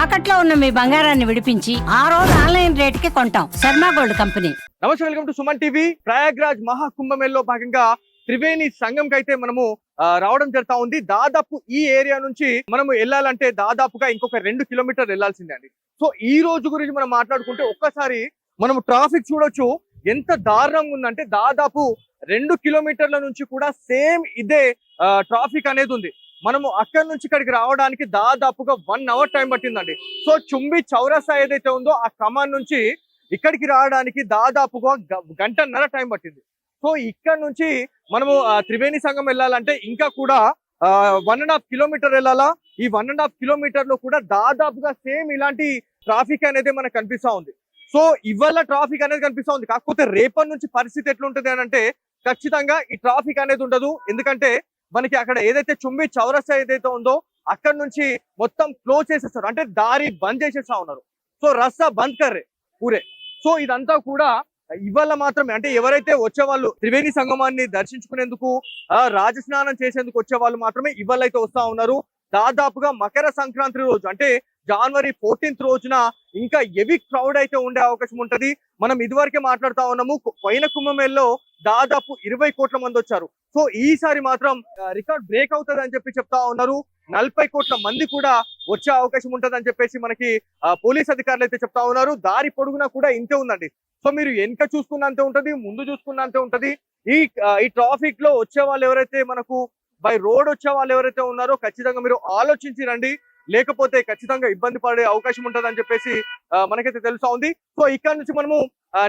తాకట్లో ఉన్న మీ బంగారాన్ని విడిపించి ఆ రోజు ఆన్లైన్ రేటుకి కొంటాం. Sharma gold company. నమస్తే, welcome to Suman TV. Prayagraj మహాకుంభమేళలో భాగంగా త్రివేణి సంఘంకి అయితే మనము రావడం జరుగుతా ఉంది. దాదాపు ఈ ఏరియా నుంచి మనము వెళ్ళాలంటే దాదాపుగా ఇంకొక 2 కిలోమీటర్లు వెళ్ళాల్సిందే అండి. సో ఈ రోజు గురించి మనం మాట్లాడుకుంటే ఒక్కసారి మనం ట్రాఫిక్ చూడొచ్చు, ఎంత దారుణంగా ఉందంటే దాదాపు 2 కిలోమీటర్ల నుంచి కూడా సేమ్ ఇదే ట్రాఫిక్ అనేది ఉంది. మనము అక్కడి నుంచి ఇక్కడికి రావడానికి దాదాపుగా 1 అవర్ టైం పట్టిందండి. సో చుంబి చౌరస్తా ఏదైతే ఉందో ఆ కమాన్ నుంచి ఇక్కడికి రావడానికి దాదాపుగా గంటన్నర టైం పట్టింది. సో ఇక్కడ నుంచి మనము త్రివేణి సంఘం వెళ్ళాలంటే ఇంకా కూడా 1.5 కిలోమీటర్ వెళ్ళాలా. ఈ 1.5 కిలోమీటర్ లో కూడా దాదాపుగా సేమ్ ఇలాంటి ట్రాఫిక్ అనేది మనకు కనిపిస్తా ఉంది. సో ఇవాళ ట్రాఫిక్ అనేది కనిపిస్తా ఉంది. కాకపోతే రేపటి నుంచి పరిస్థితి ఎట్లుంటది అని అంటే ఖచ్చితంగా ఈ ట్రాఫిక్ అనేది ఉండదు. ఎందుకంటే మనకి అక్కడ ఏదైతే చుంబి చౌరస్తా ఏదైతే ఉందో అక్కడ నుంచి మొత్తం క్లోజ్ చేసేస్తారు, అంటే దారి బంద్ చేసేస్తా ఉన్నారు. సో రస్తా బంద్ కర్రే పూరే. సో ఇదంతా కూడా ఇవాళ మాత్రమే, అంటే ఎవరైతే వచ్చే వాళ్ళు త్రివేణి సంగమాన్ని దర్శించుకునేందుకు రాజస్నానం చేసేందుకు వచ్చే వాళ్ళు మాత్రమే ఇవాళ అయితే వస్తా ఉన్నారు. దాదాపుగా మకర సంక్రాంతి రోజు అంటే జనవరి 14th రోజున ఇంకా హెవీ క్రౌడ్ అయితే ఉండే అవకాశం ఉంటది. మనం ఇదివరకే మాట్లాడుతా ఉన్నాము, పోయిన కుంభమేళలో దాదాపు 20 కోట్ల మంది వచ్చారు. సో ఈసారి మాత్రం రికార్డ్ బ్రేక్ అవుతుంది అని చెప్పి చెప్తా ఉన్నారు. 40 కోట్ల మంది కూడా వచ్చే అవకాశం ఉంటది అని చెప్పేసి మనకి పోలీస్ అధికారులు అయితే చెప్తా ఉన్నారు. దారి పొడుగునా కూడా ఇంతే ఉందండి. సో మీరు వెనక చూసుకున్నంతే ఉంటది, ముందు చూసుకున్నంతే ఉంటది. ఈ ట్రాఫిక్ లో వచ్చే వాళ్ళు ఎవరైతే మనకు బై రోడ్ వచ్చే వాళ్ళు ఎవరైతే ఉన్నారో ఖచ్చితంగా మీరు ఆలోచించి రండి, లేకపోతే ఖచ్చితంగా ఇబ్బంది పడే అవకాశం ఉంటది అని చెప్పేసి మనకైతే తెలుసా ఉంది. సో ఇక్కడ నుంచి మనము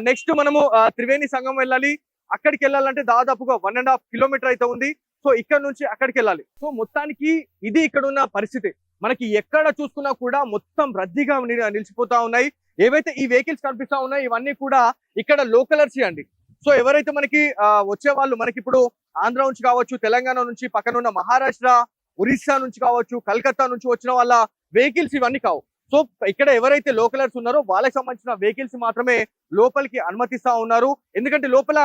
నెక్స్ట్ మనము త్రివేణి సంఘం వెళ్ళాలి. అక్కడికి వెళ్ళాలంటే దాదాపుగా 1.5 కిలోమీటర్ అయితే ఉంది. సో ఇక్కడ నుంచి అక్కడికి వెళ్ళాలి. సో మొత్తానికి ఇది ఇక్కడ ఉన్న పరిస్థితి. మనకి ఎక్కడ చూసుకున్నా కూడా మొత్తం రద్దీగా నిలిచిపోతా ఉన్నాయి. ఏవైతే ఈ వెహికల్స్ కనిపిస్తా ఉన్నాయి ఇవన్నీ కూడా ఇక్కడ లోకలర్స్ అండి. సో ఎవరైతే మనకి వచ్చే వాళ్ళు మనకి ఇప్పుడు ఆంధ్ర నుంచి కావచ్చు, తెలంగాణ నుంచి, పక్కన ఉన్న మహారాష్ట్ర, ఒరిస్సా నుంచి కావచ్చు, కలకత్తా నుంచి వచ్చిన వాళ్ళ వెహికల్స్ ఇవన్నీ కావు. సో ఇక్కడ ఎవరైతే లోకలర్స్ ఉన్నారో వాళ్ళకి సంబంధించిన వెహికల్స్ మాత్రమే లోపలికి అనుమతిస్తా ఉన్నారు. ఎందుకంటే లోపల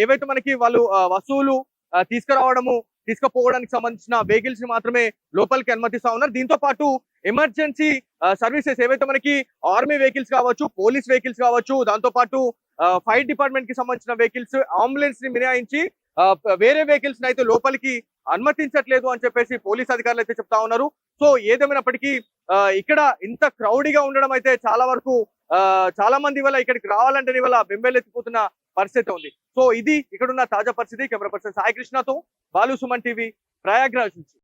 ఏవైతే మనకి వాళ్ళు వస్తువులు తీసుకురావడము, తీసుకుపోవడానికి సంబంధించిన వెహికల్స్ ని మాత్రమే లోపలికి అనుమతిస్తా ఉన్నారు. దీంతో పాటు ఎమర్జెన్సీ సర్వీసెస్ ఏవైతే మనకి ఆర్మీ వెహికల్స్ కావచ్చు, పోలీస్ వెహికల్స్ కావచ్చు, దాంతో పాటు ఫైర్ డిపార్ట్మెంట్ కి సంబంధించిన వెహికల్స్, అంబులెన్స్ ని మినహాయించి వేరే వెహికల్స్ అయితే లోపలికి అనుమతించట్లేదు అని చెప్పేసి పోలీస్ అధికారులు అయితే చెప్తా ఉన్నారు. సో ఏదేమైనప్పటికీ ఇక్కడ ఇంత క్రౌడీగా ఉండడం అయితే చాలా వరకు చాలా మంది వల్ల ఇక్కడికి రావాలంటే వల్ల బెంబేలెత్తిపోతున్న పరిస్థితి ఉంది. సో ఇది ఇక్కడున్న తాజా పరిస్థితి. కెమెరా పర్సన్ సాయి కృష్ణతో బాలు, సుమన్ టీవీ, ప్రయాగ్రాజ్ నుంచి.